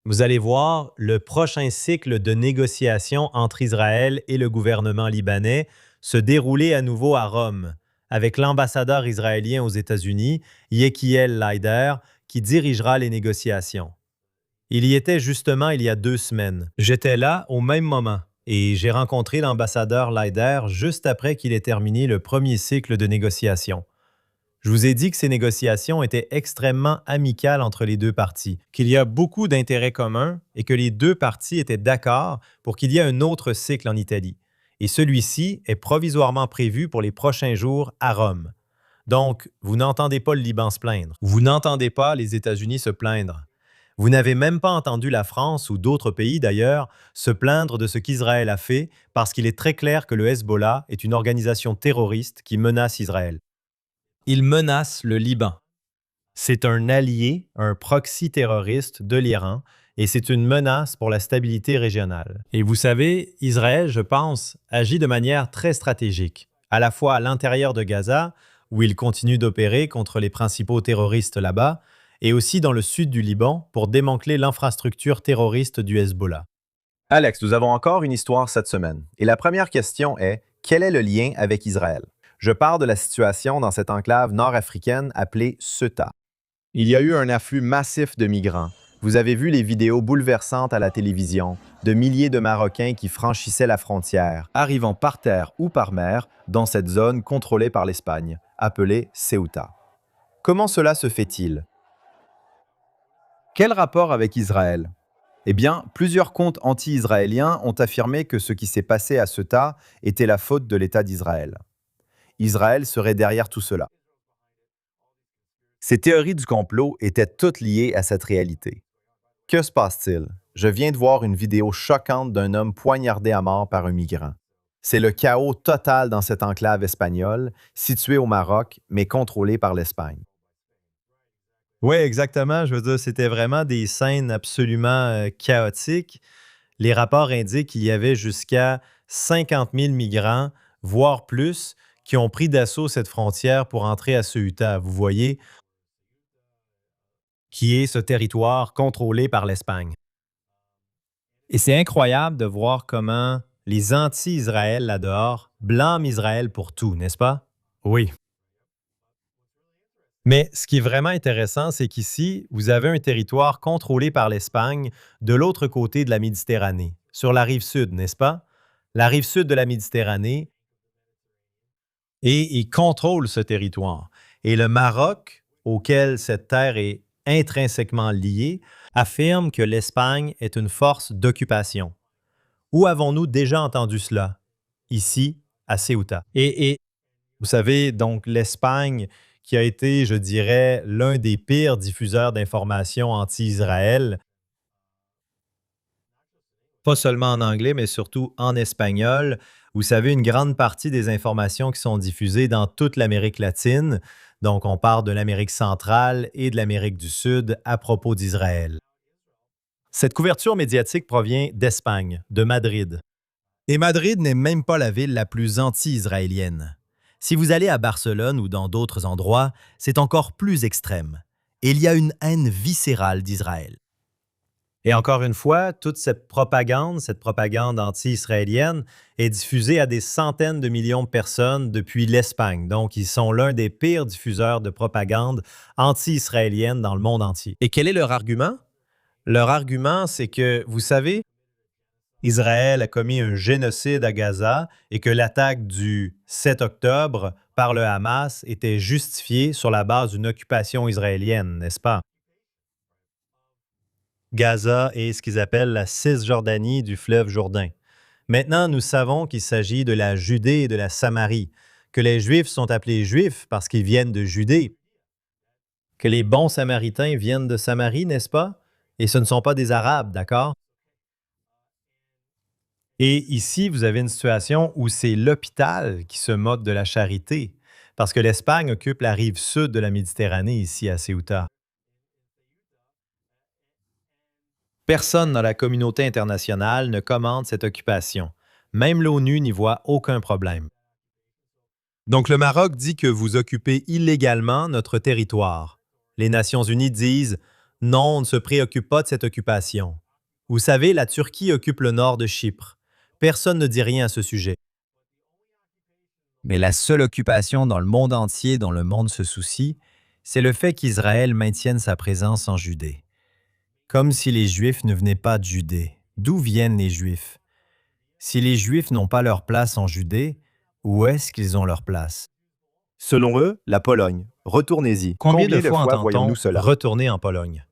vous allez voir le prochain cycle de négociations entre Israël et le gouvernement libanais se dérouler à nouveau à Rome, avec l'ambassadeur israélien aux États-Unis, Yechiel Leider, qui dirigera les négociations. Il y était justement il y a 2 semaines. J'étais là au même moment et j'ai rencontré l'ambassadeur Leider juste après qu'il ait terminé le premier cycle de négociations. Je vous ai dit que ces négociations étaient extrêmement amicales entre les deux parties, qu'il y a beaucoup d'intérêts communs et que les deux parties étaient d'accord pour qu'il y ait un autre cycle en Italie. Et celui-ci est provisoirement prévu pour les prochains jours à Rome. Donc, vous n'entendez pas le Liban se plaindre. Vous n'entendez pas les États-Unis se plaindre. Vous n'avez même pas entendu la France ou d'autres pays d'ailleurs se plaindre de ce qu'Israël a fait parce qu'il est très clair que le Hezbollah est une organisation terroriste qui menace Israël. Il menace le Liban. C'est un allié, un proxy terroriste de l'Iran, et c'est une menace pour la stabilité régionale. Et vous savez, Israël, je pense, agit de manière très stratégique, à la fois à l'intérieur de Gaza, où il continue d'opérer contre les principaux terroristes là-bas, et aussi dans le sud du Liban pour démanteler l'infrastructure terroriste du Hezbollah. Alex, nous avons encore une histoire cette semaine. Et la première question est, quel est le lien avec Israël? Je pars de la situation dans cette enclave nord-africaine appelée Ceuta. Il y a eu un afflux massif de migrants. Vous avez vu les vidéos bouleversantes à la télévision de milliers de Marocains qui franchissaient la frontière, arrivant par terre ou par mer dans cette zone contrôlée par l'Espagne, appelée Ceuta. Comment cela se fait-il? Quel rapport avec Israël? Eh bien, plusieurs comptes anti-israéliens ont affirmé que ce qui s'est passé à Ceuta était la faute de l'État d'Israël. Israël serait derrière tout cela. Ces théories du complot étaient toutes liées à cette réalité. Que se passe-t-il? Je viens de voir une vidéo choquante d'un homme poignardé à mort par un migrant. C'est le chaos total dans cette enclave espagnole, située au Maroc, mais contrôlée par l'Espagne. Oui, exactement. Je veux dire, c'était vraiment des scènes absolument chaotiques. Les rapports indiquent qu'il y avait jusqu'à 50 000 migrants, voire plus, qui ont pris d'assaut cette frontière pour entrer à Ceuta. Vous voyez, qui est ce territoire contrôlé par l'Espagne. Et c'est incroyable de voir comment les anti-Israël là-dehors blâment Israël pour tout, n'est-ce pas? Oui. Mais ce qui est vraiment intéressant, c'est qu'ici, vous avez un territoire contrôlé par l'Espagne de l'autre côté de la Méditerranée, sur la rive sud, n'est-ce pas? La rive sud de la Méditerranée, et ils contrôlent ce territoire. Et le Maroc, auquel cette terre est intrinsèquement liée, affirme que l'Espagne est une force d'occupation. Où avons-nous déjà entendu cela? Ici, à Ceuta. Et vous savez, donc l'Espagne, qui a été, je dirais, l'un des pires diffuseurs d'informations anti-Israël, pas seulement en anglais, mais surtout en espagnol. Vous savez, une grande partie des informations qui sont diffusées dans toute l'Amérique latine, donc on parle de l'Amérique centrale et de l'Amérique du Sud à propos d'Israël. Cette couverture médiatique provient d'Espagne, de Madrid. Et Madrid n'est même pas la ville la plus anti-israélienne. Si vous allez à Barcelone ou dans d'autres endroits, c'est encore plus extrême. Et il y a une haine viscérale d'Israël. Et encore une fois, toute cette propagande anti-israélienne, est diffusée à des centaines de millions de personnes depuis l'Espagne. Donc, ils sont l'un des pires diffuseurs de propagande anti-israélienne dans le monde entier. Et quel est leur argument? Leur argument, c'est que, vous savez, Israël a commis un génocide à Gaza et que l'attaque du 7 octobre par le Hamas était justifiée sur la base d'une occupation israélienne, n'est-ce pas? Gaza est ce qu'ils appellent la Cisjordanie du fleuve Jourdain. Maintenant, nous savons qu'il s'agit de la Judée et de la Samarie, que les Juifs sont appelés Juifs parce qu'ils viennent de Judée, que les bons Samaritains viennent de Samarie, n'est-ce pas? Et ce ne sont pas des Arabes, d'accord? Et ici, vous avez une situation où c'est l'hôpital qui se moque de la charité, parce que l'Espagne occupe la rive sud de la Méditerranée, ici à Ceuta. Personne dans la communauté internationale ne commande cette occupation. Même l'ONU n'y voit aucun problème. Donc le Maroc dit que vous occupez illégalement notre territoire. Les Nations unies disent « Non, on ne se préoccupe pas de cette occupation ». Vous savez, la Turquie occupe le nord de Chypre. Personne ne dit rien à ce sujet. Mais la seule occupation dans le monde entier dont le monde se soucie, c'est le fait qu'Israël maintienne sa présence en Judée. Comme si les Juifs ne venaient pas de Judée. D'où viennent les Juifs? Si les Juifs n'ont pas leur place en Judée, où est-ce qu'ils ont leur place? Selon eux, la Pologne. Retournez-y. Combien de fois voyons-nous entend-on cela? retourner en Pologne?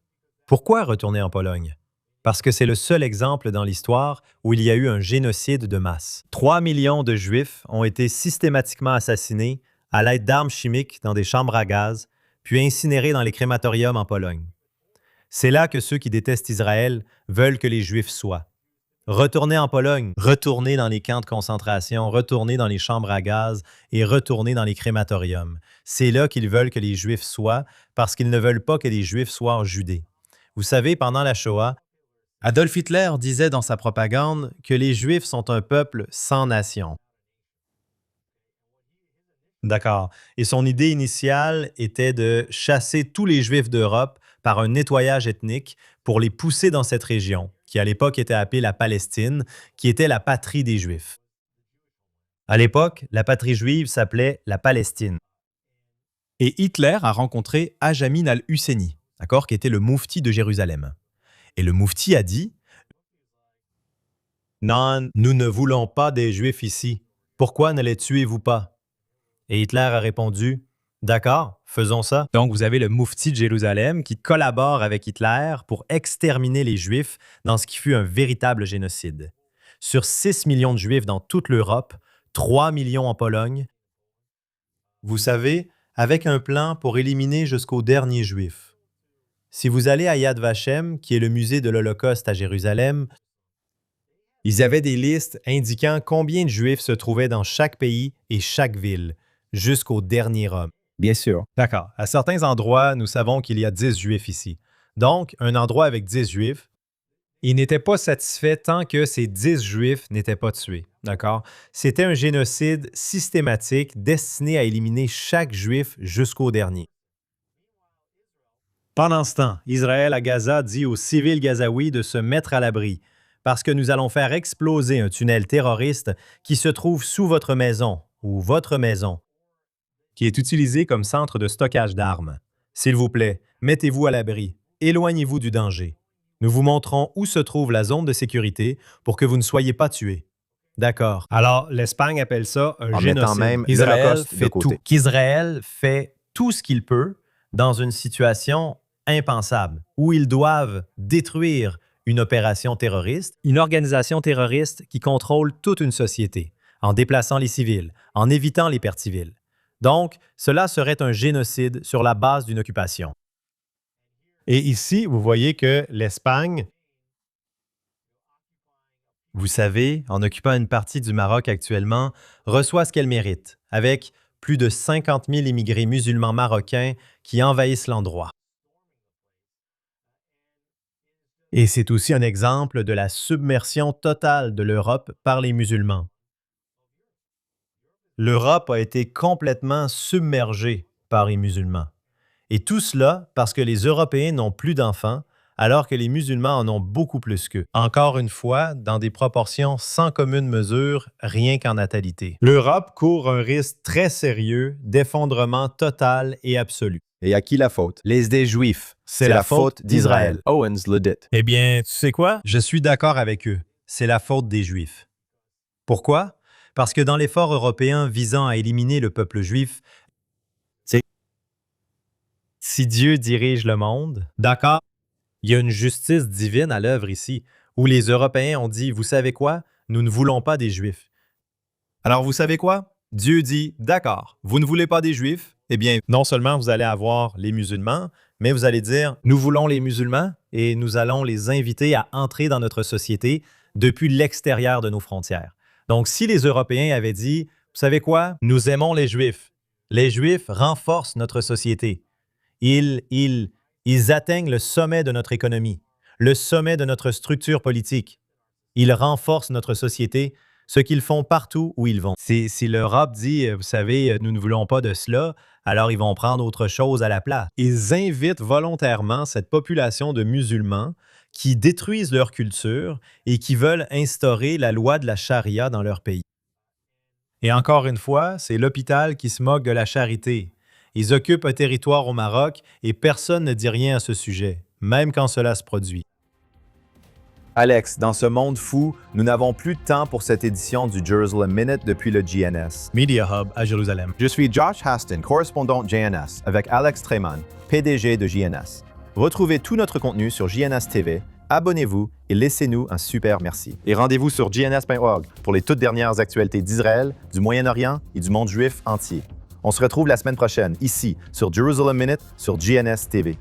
Pourquoi retourner en Pologne? Parce que c'est le seul exemple dans l'histoire où il y a eu un génocide de masse. 3 millions de Juifs ont été systématiquement assassinés à l'aide d'armes chimiques dans des chambres à gaz, puis incinérés dans les crématoriums en Pologne. C'est là que ceux qui détestent Israël veulent que les Juifs soient. Retournez en Pologne, retournez dans les camps de concentration, retournez dans les chambres à gaz et retournez dans les crématoriums. C'est là qu'ils veulent que les Juifs soient parce qu'ils ne veulent pas que les Juifs soient en Judée. Vous savez, pendant la Shoah, Adolf Hitler disait dans sa propagande que les Juifs sont un peuple sans nation. D'accord. Et son idée initiale était de chasser tous les Juifs d'Europe par un nettoyage ethnique pour les pousser dans cette région, qui à l'époque était appelée la Palestine, qui était la patrie des Juifs. À l'époque, la patrie juive s'appelait la Palestine. Et Hitler a rencontré Ajamin al-Husseini, d'accord, qui était le moufti de Jérusalem. Et le moufti a dit « Non, nous ne voulons pas des Juifs ici. Pourquoi ne les tuez-vous pas ?» Et Hitler a répondu « D'accord, faisons ça. » Donc, vous avez le moufti de Jérusalem qui collabore avec Hitler pour exterminer les Juifs dans ce qui fut un véritable génocide. Sur 6 millions de Juifs dans toute l'Europe, 3 millions en Pologne. Vous savez, avec un plan pour éliminer jusqu'au dernier Juif. Si vous allez à Yad Vashem, qui est le musée de l'Holocauste à Jérusalem, ils avaient des listes indiquant combien de Juifs se trouvaient dans chaque pays et chaque ville, jusqu'au dernier homme. Bien sûr. D'accord. À certains endroits, nous savons qu'il y a 10 Juifs ici. Donc, un endroit avec 10 Juifs, il n'était pas satisfait tant que ces 10 Juifs n'étaient pas tués. D'accord? C'était un génocide systématique destiné à éliminer chaque Juif jusqu'au dernier. Pendant ce temps, Israël à Gaza dit aux civils gazaouis de se mettre à l'abri parce que nous allons faire exploser un tunnel terroriste qui se trouve sous votre maison ou votre maison, qui est utilisé comme centre de stockage d'armes. S'il vous plaît, mettez-vous à l'abri, éloignez-vous du danger. Nous vous montrons où se trouve la zone de sécurité pour que vous ne soyez pas tués. D'accord. Alors, l'Espagne appelle ça un En génocide. mettant même Israël l'Holocauste de fait côté. tout. Qu'Israël fait tout ce qu'il peut dans une situation impensable où ils doivent détruire une opération terroriste, une organisation terroriste qui contrôle toute une société, en déplaçant les civils, en évitant les pertes civiles. Donc, cela serait un génocide sur la base d'une occupation. Et ici, vous voyez que l'Espagne, vous savez, en occupant une partie du Maroc actuellement, reçoit ce qu'elle mérite, avec plus de 50 000 immigrés musulmans marocains qui envahissent l'endroit. Et c'est aussi un exemple de la submersion totale de l'Europe par les musulmans. L'Europe a été complètement submergée par les musulmans. Et tout cela parce que les Européens n'ont plus d'enfants, alors que les musulmans en ont beaucoup plus qu'eux. Encore une fois, dans des proportions sans commune mesure, rien qu'en natalité. L'Europe court un risque très sérieux d'effondrement total et absolu. Et à qui la faute? Les Juifs. C'est la faute d'Israël. Owens le dit. Eh bien, tu sais quoi? Je suis d'accord avec eux. C'est la faute des Juifs. Pourquoi? Parce que dans l'effort européen visant à éliminer le peuple juif, si Dieu dirige le monde, d'accord, il y a une justice divine à l'œuvre ici, où les Européens ont dit, vous savez quoi? Nous ne voulons pas des Juifs. Alors, vous savez quoi? Dieu dit, d'accord, vous ne voulez pas des Juifs? Eh bien, non seulement vous allez avoir les musulmans, mais vous allez dire, nous voulons les musulmans et nous allons les inviter à entrer dans notre société depuis l'extérieur de nos frontières. Donc, si les Européens avaient dit, vous savez quoi? Nous aimons les Juifs renforcent notre société. Ils atteignent le sommet de notre économie, le sommet de notre structure politique. Ils renforcent notre société, ce qu'ils font partout où ils vont. Si l'Europe dit, vous savez, nous ne voulons pas de cela, alors ils vont prendre autre chose à la place. Ils invitent volontairement cette population de musulmans qui détruisent leur culture et qui veulent instaurer la loi de la charia dans leur pays. Et encore une fois, c'est l'hôpital qui se moque de la charité. Ils occupent un territoire au Maroc et personne ne dit rien à ce sujet, même quand cela se produit. Alex, dans ce monde fou, nous n'avons plus de temps pour cette édition du Jerusalem Minute depuis le GNS. Media Hub à Jérusalem. Je suis Josh Haston, correspondant GNS, avec Alex Treman, PDG de GNS. Retrouvez tout notre contenu sur GNS TV, abonnez-vous et laissez-nous un super merci. Et rendez-vous sur gns.org pour les toutes dernières actualités d'Israël, du Moyen-Orient et du monde juif entier. On se retrouve la semaine prochaine, ici, sur Jerusalem Minute, sur GNS TV.